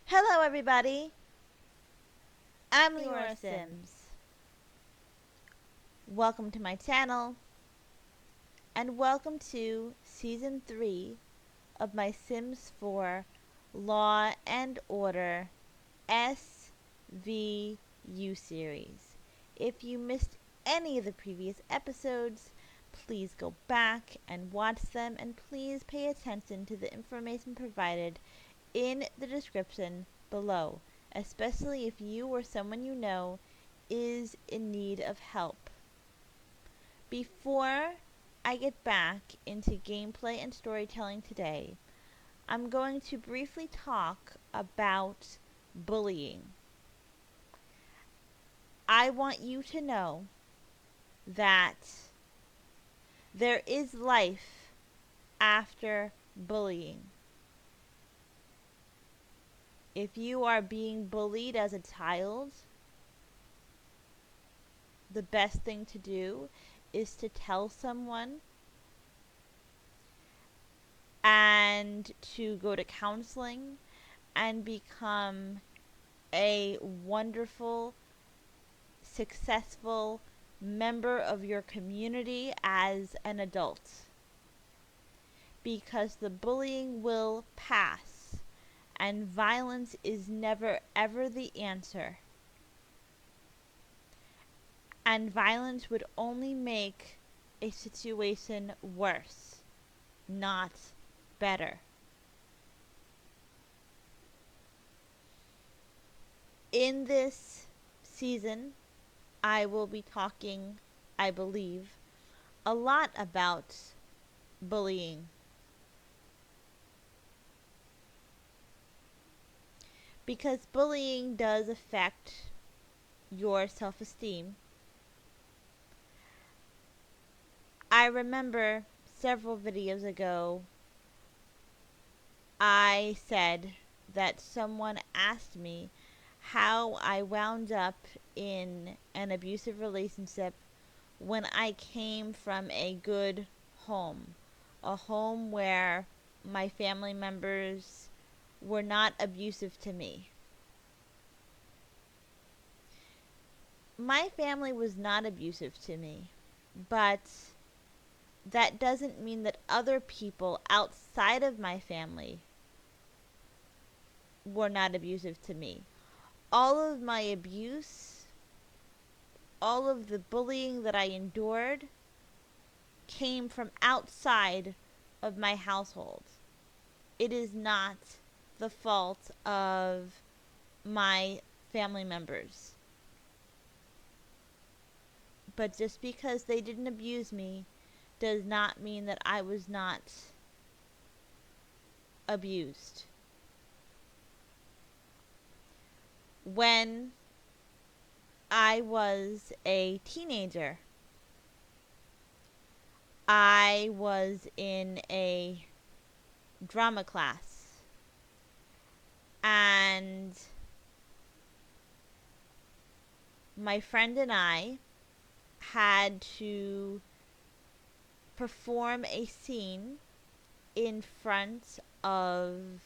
Hello everybody, I'm Leora Sims. Welcome to my channel, and welcome to Season 3 of my Sims 4 Law and Order SVU series. If you missed any of the previous episodes, please go back and watch them, and please pay attention to the information provided in the description below, especially if you or someone you know is in need of help. Before I get back into gameplay and storytelling today, I'm going to briefly talk about bullying. I want you to know that there is life after bullying. If you are being bullied as a child, the best thing to do is to tell someone and to go to counseling and become a wonderful, successful member of your community as an adult. Because the bullying will pass, and violence is never ever the answer. And violence would only make a situation worse, not better. In this season, I will be talking, I believe, a lot about bullying. Because bullying does affect your self-esteem. I remember several videos ago, I said that someone asked me how I wound up in an abusive relationship when I came from a good home. A home where my family members were not abusive to me. My family was not abusive to me, but that doesn't mean that other people outside of my family were not abusive to me. All of my abuse, all of the bullying that I endured came from outside of my household. It is not the fault of my family members. But just because they didn't abuse me does not mean that I was not abused. When I was a teenager, I was in a drama class, and my friend and I had to perform a scene in front of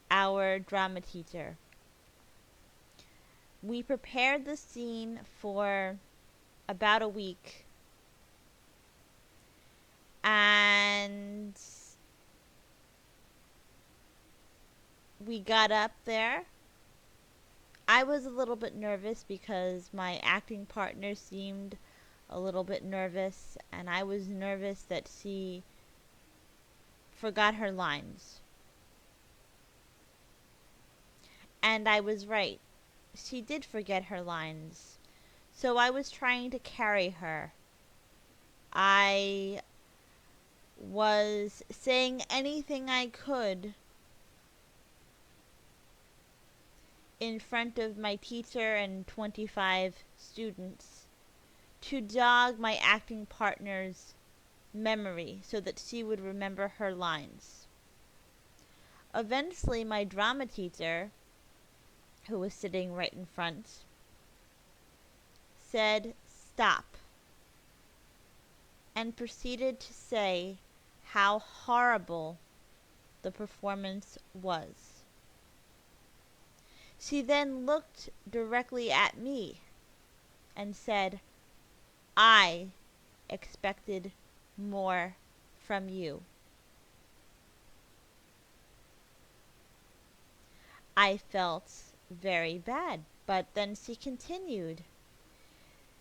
our drama teacher. We prepared the scene for about a week, and we got up there. I was a little bit nervous because my acting partner seemed a little bit nervous, and I was nervous that she forgot her lines. And I was right. She did forget her lines. So I was trying to carry her. I was saying anything I could in front of my teacher and 25 students to jog my acting partner's memory so that she would remember her lines. Eventually, my drama teacher, who was sitting right in front, said, "Stop," and proceeded to say how horrible the performance was. She then looked directly at me and said, I expected more from you. I felt very bad, but then she continued.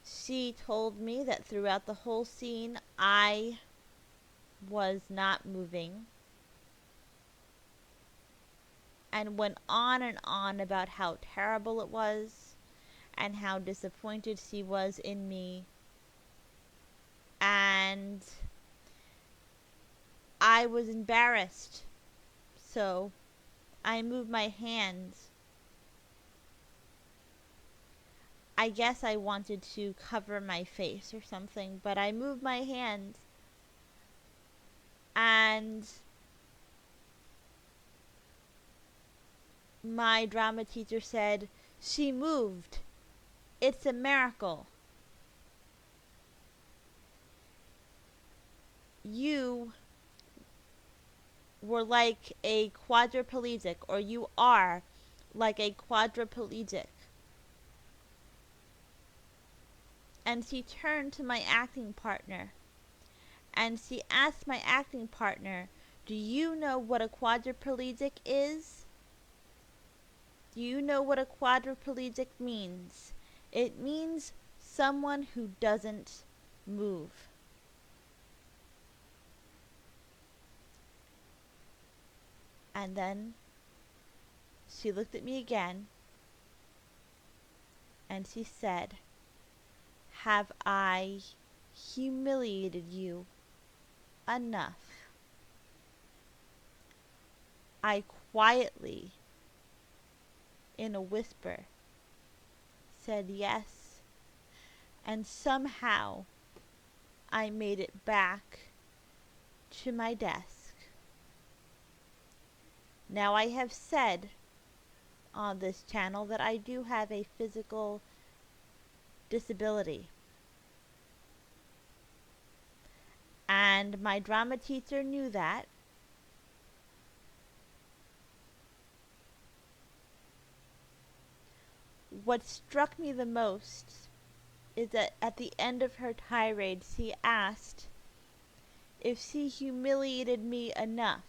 She told me that throughout the whole scene, I was not moving, and went on and on about how terrible it was and how disappointed she was in me. And I was embarrassed, so I moved my hands. I guess I wanted to cover my face or something, but I moved my hands, and my drama teacher said, "She moved. It's a miracle. You were like a quadriplegic, or you are like a quadriplegic." And she turned to my acting partner, and she asked my acting partner, "Do you know what a quadriplegic is? Do you know what a quadriplegic means? It means someone who doesn't move." And then she looked at me again, and she said, "Have I humiliated you enough?" I quietly, in a whisper, said yes, and somehow I made it back to my desk. Now, I have said on this channel that I do have a physical disability, and my drama teacher knew that. What struck me the most is that at the end of her tirade, she asked if she humiliated me enough.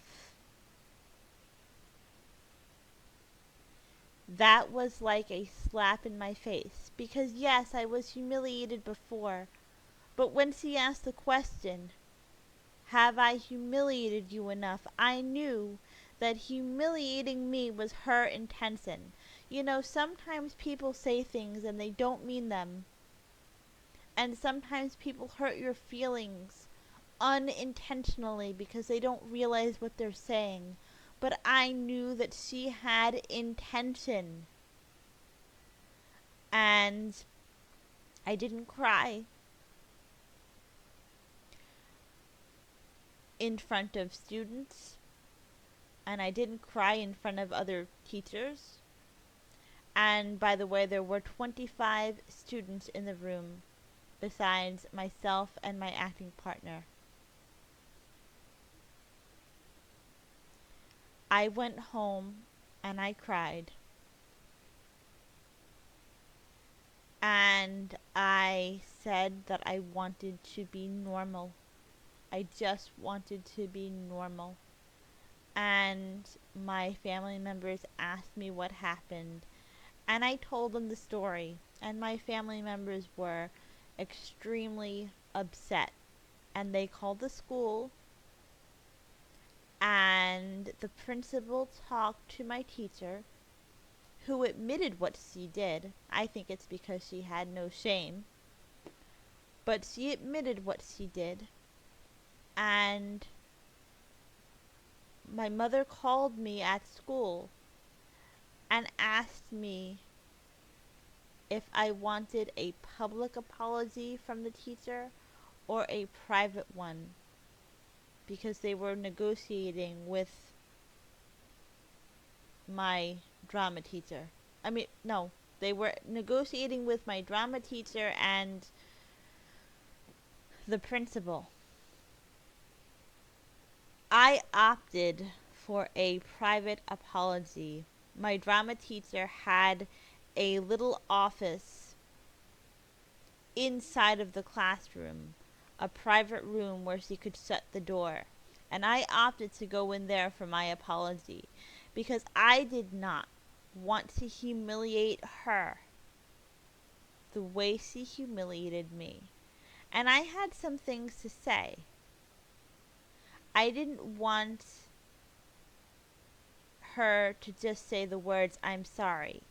That was like a slap in my face, because yes, I was humiliated before, but when she asked the question, "Have I humiliated you enough?" I knew that humiliating me was her intention. You know, sometimes people say things and they don't mean them. And sometimes people hurt your feelings unintentionally because they don't realize what they're saying. But I knew that she had intention. And I didn't cry in front of students. And I didn't cry in front of other teachers. And by the way, there were 25 students in the room besides myself and my acting partner. I went home and I cried. And I said that I wanted to be normal. I just wanted to be normal. And my family members asked me what happened. And I told them the story. And my family members were extremely upset. And they called the school. And the principal talked to my teacher, who admitted what she did. I think it's because she had no shame. But she admitted what she did. And my mother called me at school and asked me if I wanted a public apology from the teacher or a private one, because they were negotiating with my drama teacher. No, they were negotiating with my drama teacher and the principal. I opted for a private apology my drama teacher had a little office inside of the classroom, a private room where she could shut the door. And I opted to go in there for my apology because I did not want to humiliate her the way she humiliated me. And I had some things to say. I didn't want her to just say the words, "I'm sorry."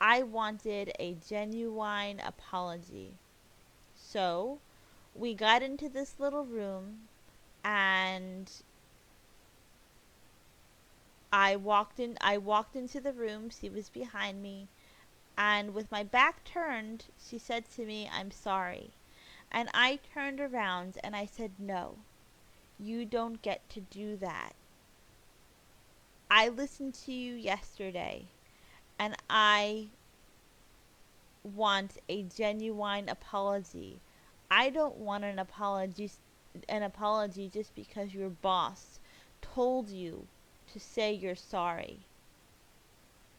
I wanted a genuine apology. So we got into this little room, and I walked into the room. She was behind me, and with my back turned, she said to me, "I'm sorry." And I turned around and I said, "No, you don't get to do that. I listened to you yesterday, and I want a genuine apology. I don't want an apology just because your boss told you to say you're sorry."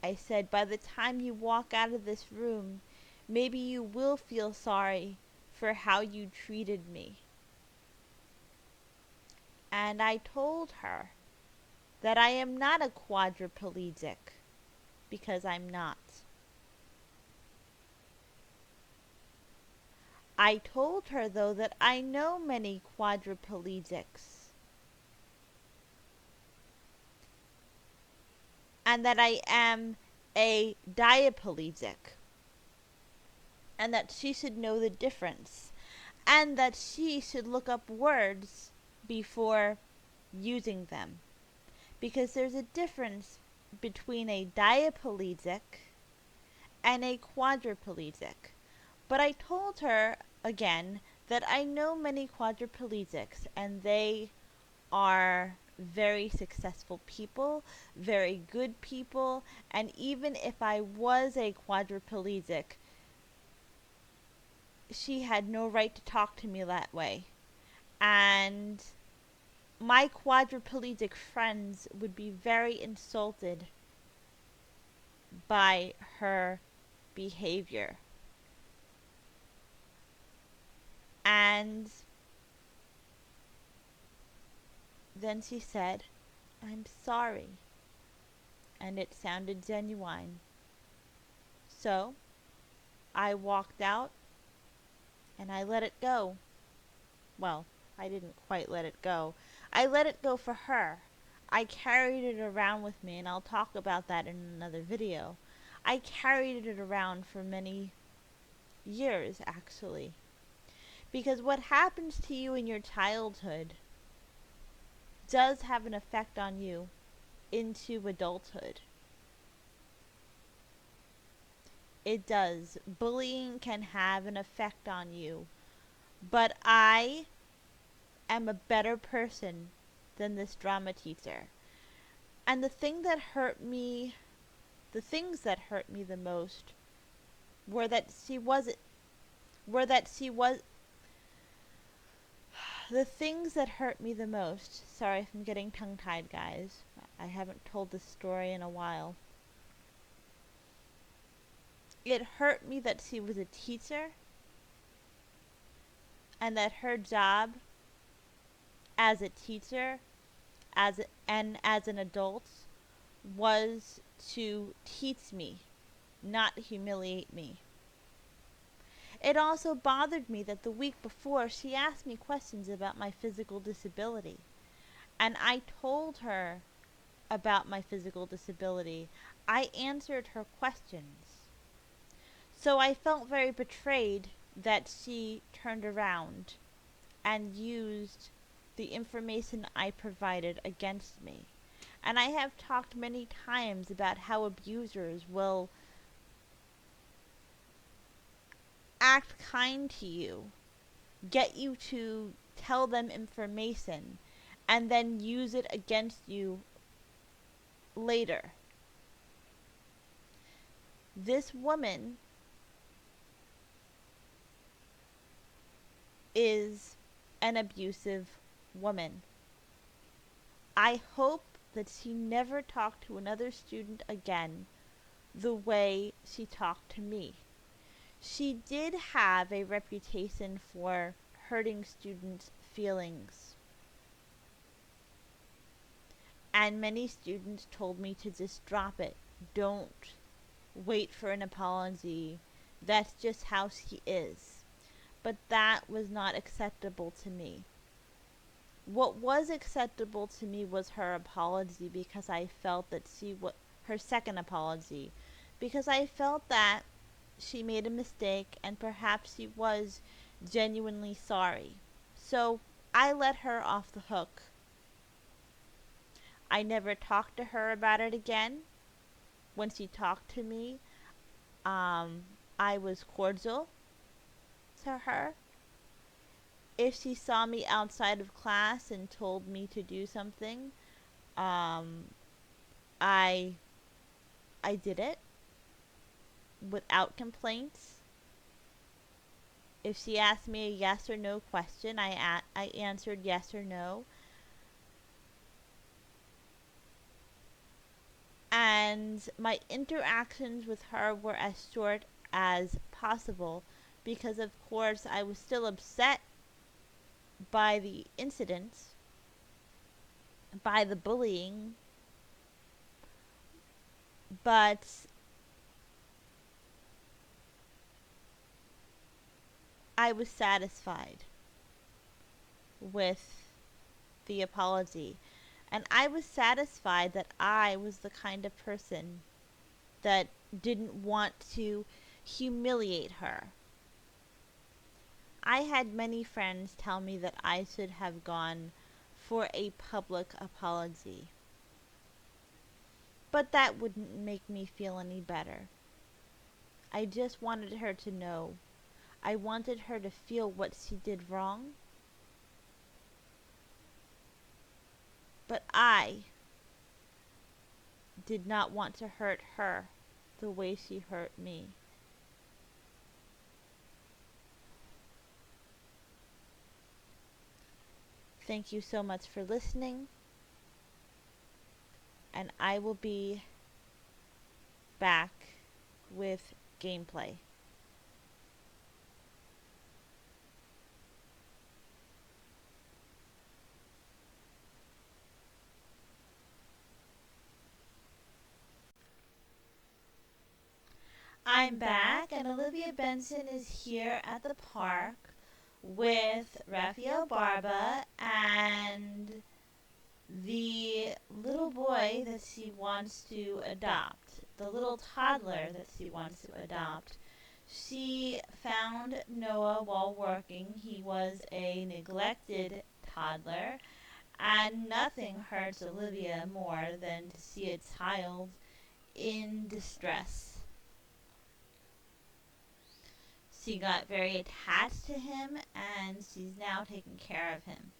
I said, "By the time you walk out of this room, maybe you will feel sorry for how you treated me." And I told her that I am not a quadriplegic, because I'm not. I told her, though, that I know many quadriplegics, and that I am a diaplegic, and that she should know the difference, and that she should look up words before using them, because there's a difference between a diaplegic and a quadriplegic. But I told her again that I know many quadriplegics, and they are very successful people, very good people, and even if I was a quadriplegic, she had no right to talk to me that way. And my quadriplegic friends would be very insulted by her behavior. And then she said, "I'm sorry." And it sounded genuine. So I walked out and I let it go. Well, I didn't quite let it go. I let it go for her. I carried it around with me, and I'll talk about that in another video. I carried it around for many years, actually. Because what happens to you in your childhood does have an effect on you into adulthood. It does. Bullying can have an effect on you. But I am a better person than this drama teacher. And the things that hurt me the most were that she wasn't were that she was the things that hurt me the most. Sorry if I'm getting tongue tied, guys. I haven't told this story in a while. It hurt me that she was a teacher, and that her job as a teacher and as an adult was to teach me, not humiliate me. It also bothered me that the week before she asked me questions about my physical disability, and I told her about my physical disability. I answered her questions. So I felt very betrayed that she turned around and used the information I provided against me. And I have talked many times about how abusers will act kind to you, get you to tell them information, and then use it against you later. This woman is an abusive woman. I hope that she never talked to another student again the way she talked to me. She did have a reputation for hurting students' feelings, and many students told me to just drop it. Don't wait for an apology. That's just how she is. But that was not acceptable to me. What was acceptable to me was her apology, because I felt that her second apology, because I felt that she made a mistake and perhaps she was genuinely sorry. So I let her off the hook. I never talked to her about it again. When she talked to me, I was cordial to her. If she saw me outside of class and told me to do something, um, I I did it without complaints. If she asked me a yes or no question, I answered yes or no. And my interactions with her were as short as possible, because of course I was still upset by the incidents, by the bullying, but I was satisfied with the apology. And I was satisfied that I was the kind of person that didn't want to humiliate her. I had many friends tell me that I should have gone for a public apology. But that wouldn't make me feel any better. I just wanted her to know. I wanted her to feel what she did wrong. But I did not want to hurt her the way she hurt me. Thank you so much for listening, and I will be back with gameplay. I'm back, and Olivia Benson is here at the park with Raphael Barba and the little boy that she wants to adopt, the little toddler that she wants to adopt. She found Noah while working. He was a neglected toddler, and nothing hurts Olivia more than to see a child in distress. She got very attached to him, and she's now taking care of him.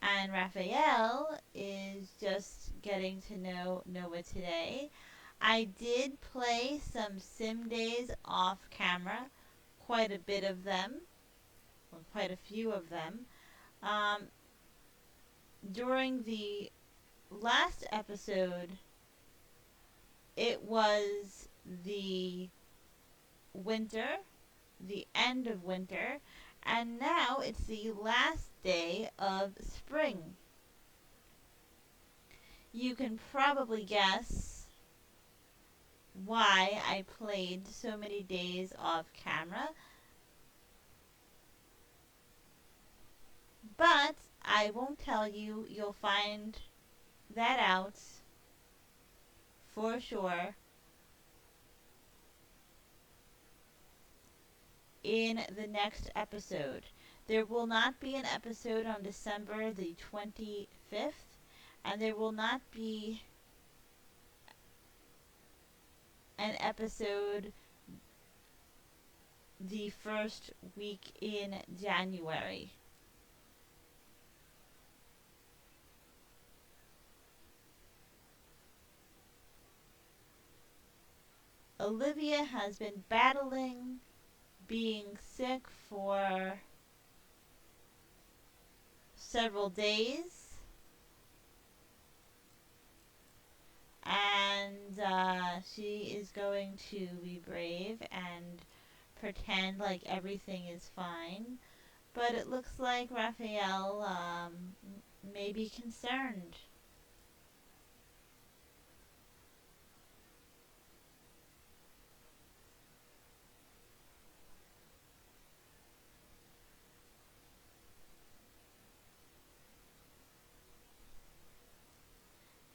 And Raphael is just getting to know Noah today. I did play some sim days off camera, quite a bit of them, or quite a few of them. Um, During the last episode, it was the winter, the end of winter, and now it's the last day of spring. You can probably guess why I played so many days off camera, but I won't tell you. You'll find that out for sure in the next episode. There will not be an episode on December the 25th, and there will not be an episode the first week in January. Olivia has been battling being sick for several days. And she is going to be brave and pretend like everything is fine. But it looks like Raphael may be concerned.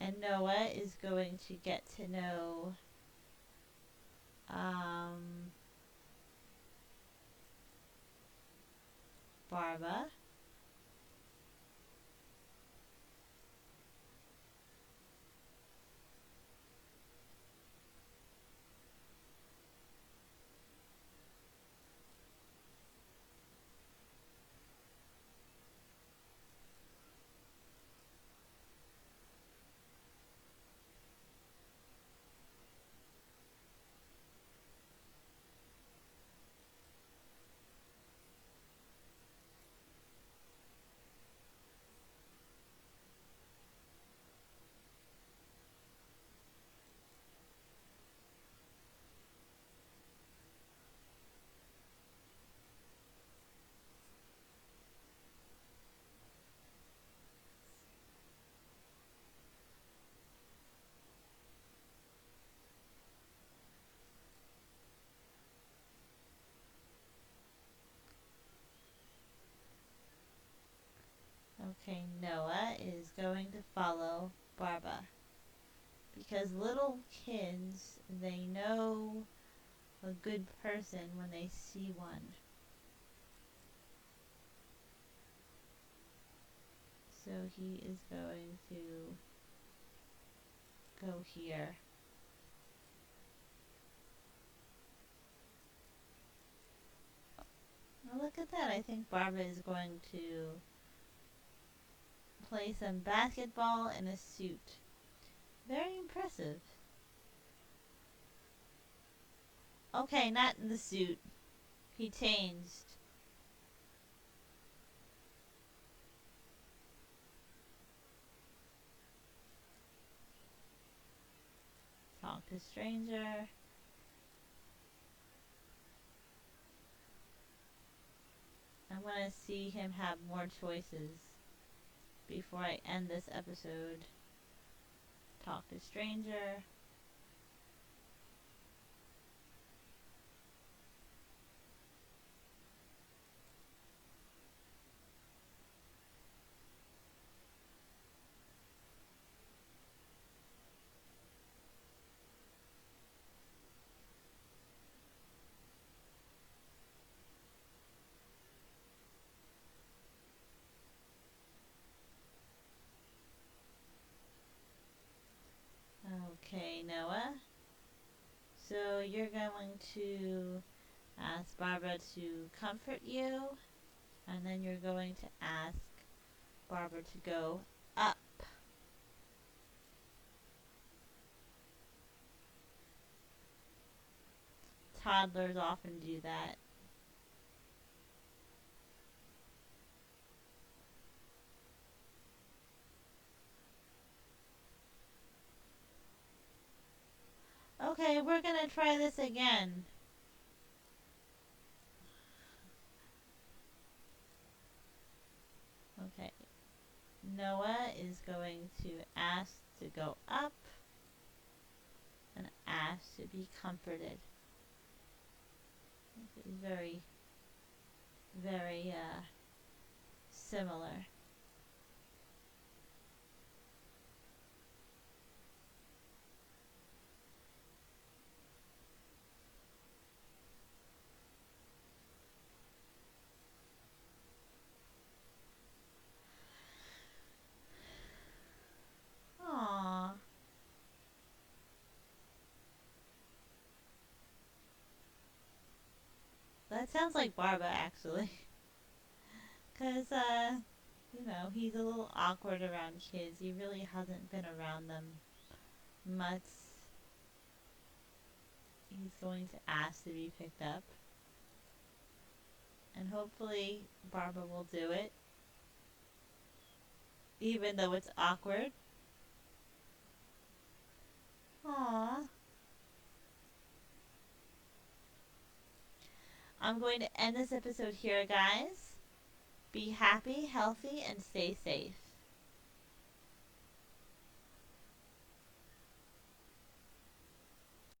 And Noah is going to get to know um, Barba. Okay, Noah is going to follow Barba. Because little kids, they know a good person when they see one. So he is going to go here. Oh, look at that. I think Barbara is going to play some basketball in a suit. Very impressive. Okay, not in the suit. He changed. Talk to stranger. I want to see him have more choices before I end this episode. Talk to stranger. Okay, Noah. So you're going to ask Barbara to comfort you, and then you're going to ask Barbara to go up. Toddlers often do that. Okay, we're gonna try this again. Okay, Noah is going to ask to go up and ask to be comforted. This is very, very similar. Aww. That sounds like Barba, actually. Because, he's a little awkward around kids. He really hasn't been around them much. He's going to ask to be picked up. And hopefully Barbara will do it. even though it's awkward. Aww. I'm going to end this episode here, guys. Be happy, healthy, and stay safe.